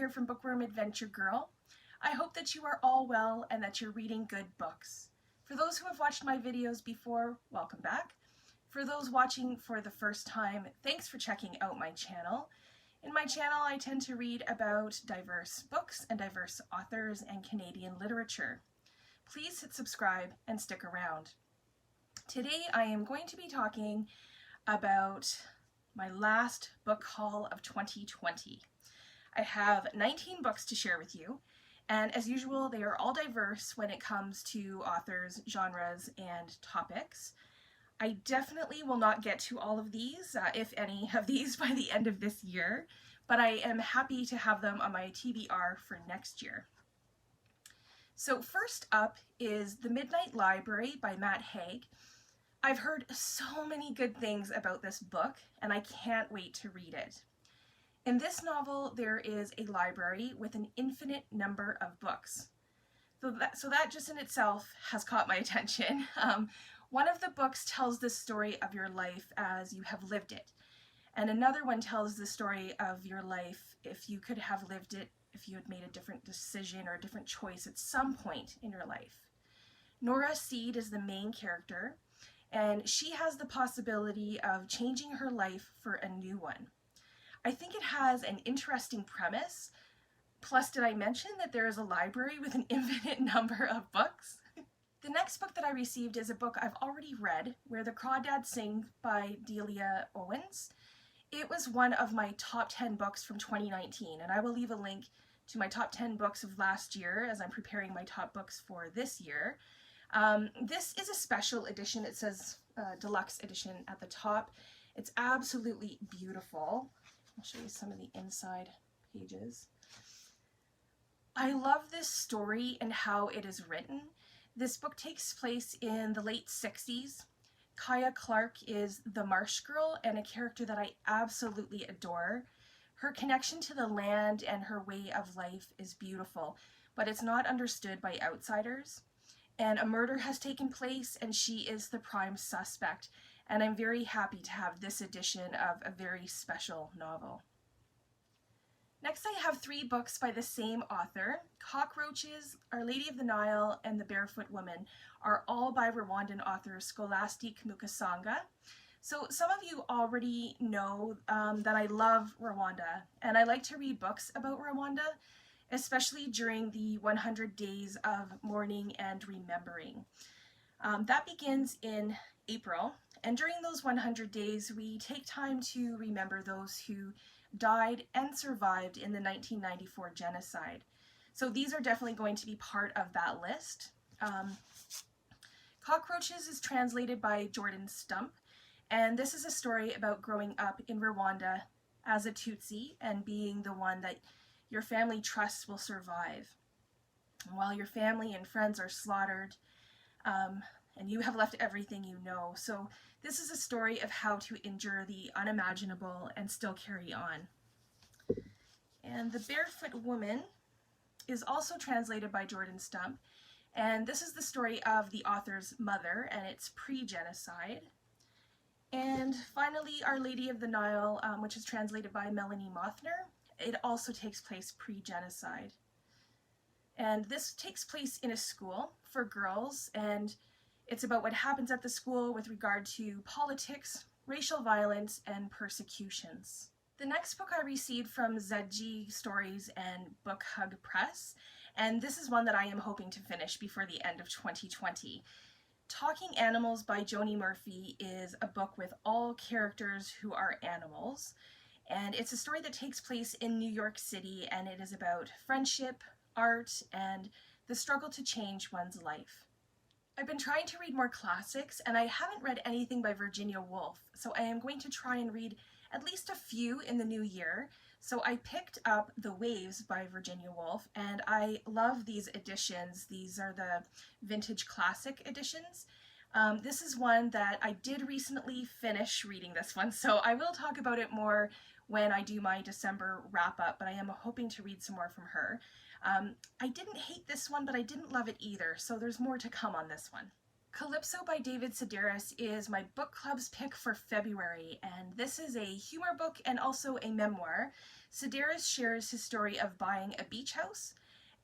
here from Bookworm Adventure Girl. I hope that you are all well and that you're reading good books. For those who have watched my videos before, welcome back. For those watching for the first time, thanks for checking out my channel. In my channel, I tend to read about diverse books and diverse authors and Canadian literature. Please hit subscribe and stick around. Today I am going to be talking about my last book haul of 2020. I have 19 books to share with you, and as usual, they are all diverse when it comes to authors, genres, and topics. I definitely will not get to all of these, if any of these, by the end of this year, but I am happy to have them on my TBR for next year. So first up is The Midnight Library by Matt Haig. I've heard so many good things about this book, and I can't wait to read it. In this novel, there is a library with an infinite number of books. So that just in itself has caught my attention. One of the books tells the story of your life as you have lived it, and another one tells the story of your life if you could have lived it, if you had made a different decision or a different choice at some point in your life. Nora Seed is the main character, and she has the possibility of changing her life for a new one. I think it has an interesting premise. Plus, did I mention that there is a library with an infinite number of books? The next book that I received is a book I've already read, Where the Crawdads Sing by Delia Owens. It was one of my top 10 books from 2019, and I will leave a link to my top 10 books of last year as I'm preparing my top books for this year. This is a special edition. It says deluxe edition at the top. It's absolutely beautiful. I'll show you some of the inside pages. I love this story and how it is written. This book takes place in the late 60s. Kaya Clark is the Marsh Girl and a character that I absolutely adore. Her connection to the land and her way of life is beautiful, but it's not understood by outsiders. And a murder has taken place and she is the prime suspect. And I'm very happy to have this edition of a very special novel. Next I have 3 books by the same author. Cockroaches, Our Lady of the Nile, and The Barefoot Woman are all by Rwandan author Scholastique Mukasonga. So some of you already know that I love Rwanda, and I like to read books about Rwanda, especially during the 100 days of mourning and remembering. That begins in April, and during those 100 days we take time to remember those who died and survived in the 1994 genocide. So these are definitely going to be part of that list. Cockroaches is translated by Jordan Stump, and this is a story about growing up in Rwanda as a Tutsi and being the one that your family trusts will survive. While your family and friends are slaughtered, and you have left everything you know. So this is a story of how to endure the unimaginable and still carry on. And The Barefoot Woman is also translated by Jordan Stump, and this is the story of the author's mother, and it's pre-genocide. And finally, Our Lady of the Nile, which is translated by Melanie Mothner. It also takes place pre-genocide. And this takes place in a school for girls, and it's about what happens at the school with regard to politics, racial violence, and persecutions. The next book I received from ZG Stories and Book Hug Press, and this is one that I am hoping to finish before the end of 2020. Talking Animals by Joni Murphy is a book with all characters who are animals, and it's a story that takes place in New York City, and it is about friendship, art, and the struggle to change one's life. I've been trying to read more classics, and I haven't read anything by Virginia Woolf, so I am going to try and read at least a few in the new year. So I picked up The Waves by Virginia Woolf, and I love these editions. These are the vintage classic editions. This is one that I did recently finish reading this one, so I will talk about it more when I do my December wrap-up, but I am hoping to read some more from her. I didn't hate this one, but I didn't love it either, so there's more to come on this one. Calypso by David Sedaris is my book club's pick for February, and this is a humor book and also a memoir. Sedaris shares his story of buying a beach house,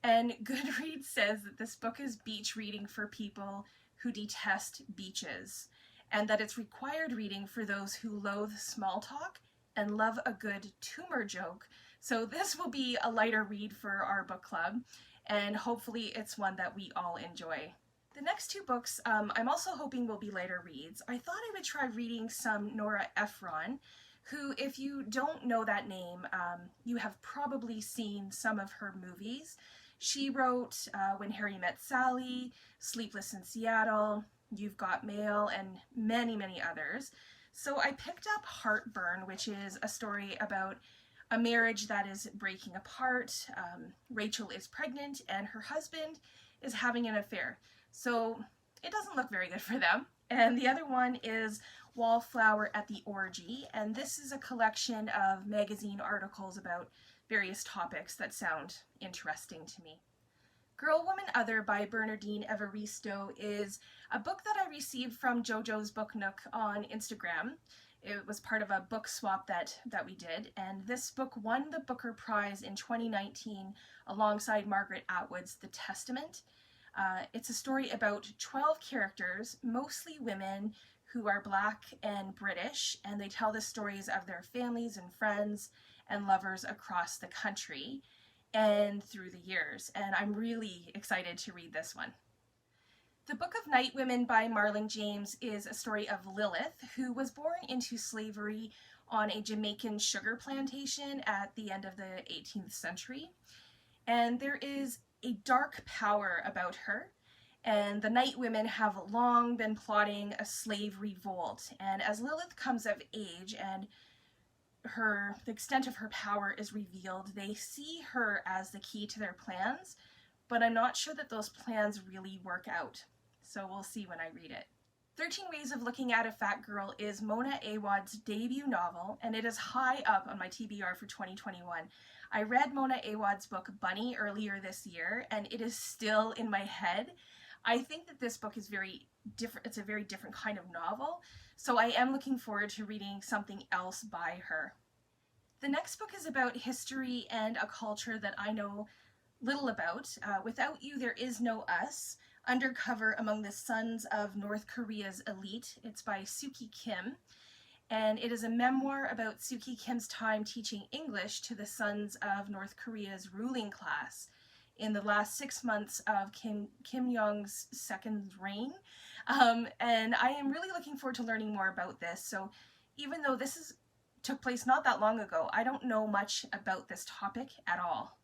and Goodreads says that this book is beach reading for people who detest beaches, and that it's required reading for those who loathe small talk and love a good tumor joke. So this will be a lighter read for our book club, and hopefully it's one that we all enjoy. The next two books I'm also hoping will be lighter reads. I thought I would try reading some Nora Ephron, who, if you don't know that name, you have probably seen some of her movies. She wrote When Harry Met Sally, Sleepless in Seattle, You've Got Mail, and many, many others. So I picked up Heartburn, which is a story about a marriage that is breaking apart. Rachel is pregnant and her husband is having an affair. So it doesn't look very good for them. And the other one is Wallflower at the Orgy, and this is a collection of magazine articles about various topics that sound interesting to me. Girl, Woman, Other by Bernardine Evaristo is a book that I received from JoJo's Book Nook on Instagram. It was part of a book swap that we did, and this book won the Booker Prize in 2019 alongside Margaret Atwood's The Testament. It's a story about 12 characters, mostly women, who are Black and British, and they tell the stories of their families and friends and lovers across the country and through the years, and I'm really excited to read this one. The Book of Night Women by Marlon James is a story of Lilith, who was born into slavery on a Jamaican sugar plantation at the end of the 18th century, and there is a dark power about her, and the Night Women have long been plotting a slave revolt, and as Lilith comes of age and the extent of her power is revealed, they see her as the key to their plans, but I'm not sure that those plans really work out, so we'll see when I read it. 13 Ways of Looking at a Fat Girl is Mona Awad's debut novel, and it is high up on my TBR for 2021. I read Mona Awad's book Bunny earlier this year, and it is still in my head. I think that this book is very different. It's a very different kind of novel, so I am looking forward to reading something else by her. The next book is about history and a culture that I know little about. Without You, There Is No Us, Undercover Among the Sons of North Korea's Elite. It's by Suki Kim, and it is a memoir about Suki Kim's time teaching English to the sons of North Korea's ruling class in the last 6 months of Kim Jong's second reign. And I am really looking forward to learning more about this. So even though took place not that long ago, I don't know much about this topic at all.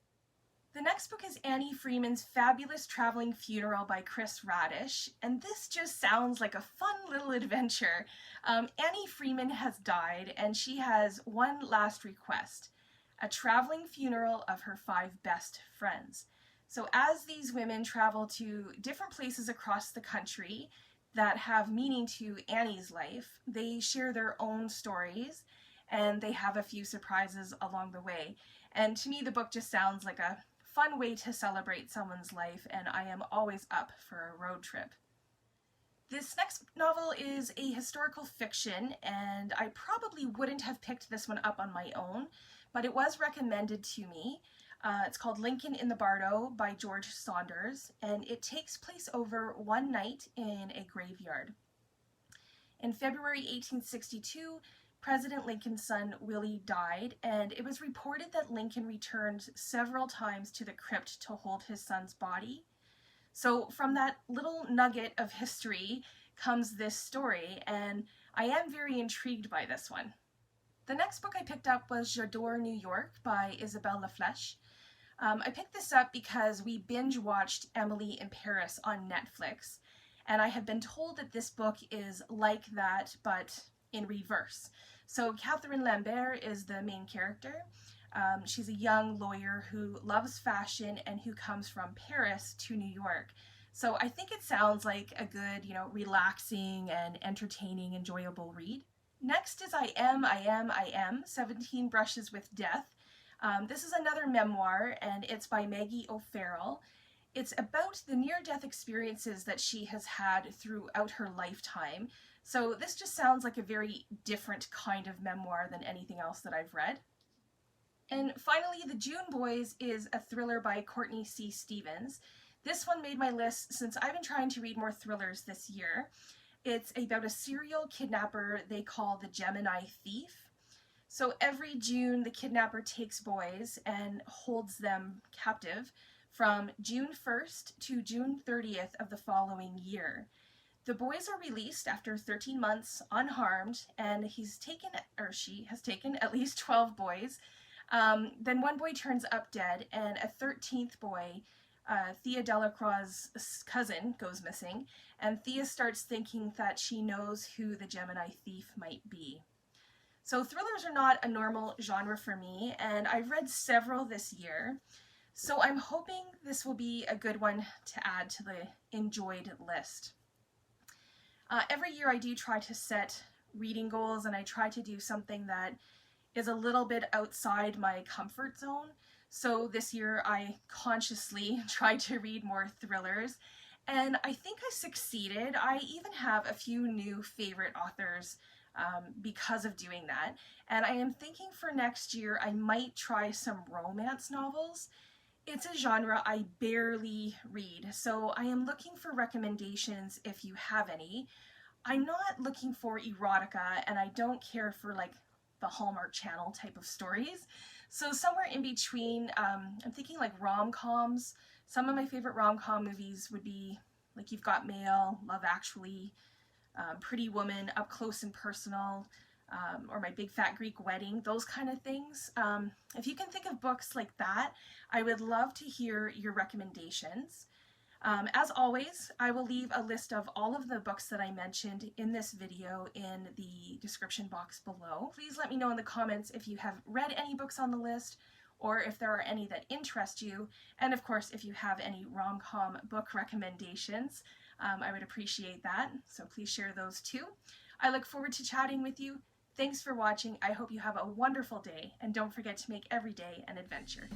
The next book is Annie Freeman's Fabulous Traveling Funeral by Kris Radish, and this just sounds like a fun little adventure. Annie Freeman has died, and she has one last request: a traveling funeral of her 5 best friends. So as these women travel to different places across the country that have meaning to Annie's life, they share their own stories, and they have a few surprises along the way. And to me, the book just sounds like a fun way to celebrate someone's life, and I am always up for a road trip. This next novel is a historical fiction, and I probably wouldn't have picked this one up on my own, but it was recommended to me. It's called Lincoln in the Bardo by George Saunders, and it takes place over one night in a graveyard. In February 1862, President Lincoln's son, Willie, died, and it was reported that Lincoln returned several times to the crypt to hold his son's body. So from that little nugget of history comes this story, and I am very intrigued by this one. The next book I picked up was J'adore New York by Isabelle Lafleche. I picked this up because we binge-watched Emily in Paris on Netflix, and I have been told that this book is like that, but in reverse. So Catherine Lambert is the main character. She's a young lawyer who loves fashion and who comes from Paris to New York. So I think it sounds like a good, relaxing and entertaining, enjoyable read. Next is I Am, 17 Brushes with Death. This is another memoir, and it's by Maggie O'Farrell. It's about the near-death experiences that she has had throughout her lifetime. So this just sounds like a very different kind of memoir than anything else that I've read. And finally, The June Boys is a thriller by Courtney C. Stevens. This one made my list since I've been trying to read more thrillers this year. It's about a serial kidnapper they call the Gemini Thief. So every June, the kidnapper takes boys and holds them captive from June 1st to June 30th of the following year. The boys are released after 13 months unharmed, and she has taken at least 12 boys. Then one boy turns up dead, and a 13th boy, Thea Delacroix's cousin, goes missing, and Thea starts thinking that she knows who the Gemini Thief might be. So thrillers are not a normal genre for me, and I've read several this year, so I'm hoping this will be a good one to add to the enjoyed list. Every year I do try to set reading goals, and I try to do something that is a little bit outside my comfort zone. So this year I consciously tried to read more thrillers, and I think I succeeded. I even have a few new favorite authors because of doing that. And I am thinking for next year I might try some romance novels. It's a genre I barely read, so I am looking for recommendations if you have any. I'm not looking for erotica, and I don't care for like the Hallmark Channel type of stories. So somewhere in between, I'm thinking like rom-coms. Some of my favorite rom-com movies would be like You've Got Mail, Love Actually, Pretty Woman, Up Close and Personal, or My Big Fat Greek Wedding, those kind of things. If you can think of books like that, I would love to hear your recommendations. As always, I will leave a list of all of the books that I mentioned in this video in the description box below. Please let me know in the comments if you have read any books on the list, or if there are any that interest you, and of course if you have any rom-com book recommendations. I would appreciate that, so please share those too. I look forward to chatting with you. Thanks for watching. I hope you have a wonderful day, and don't forget to make every day an adventure.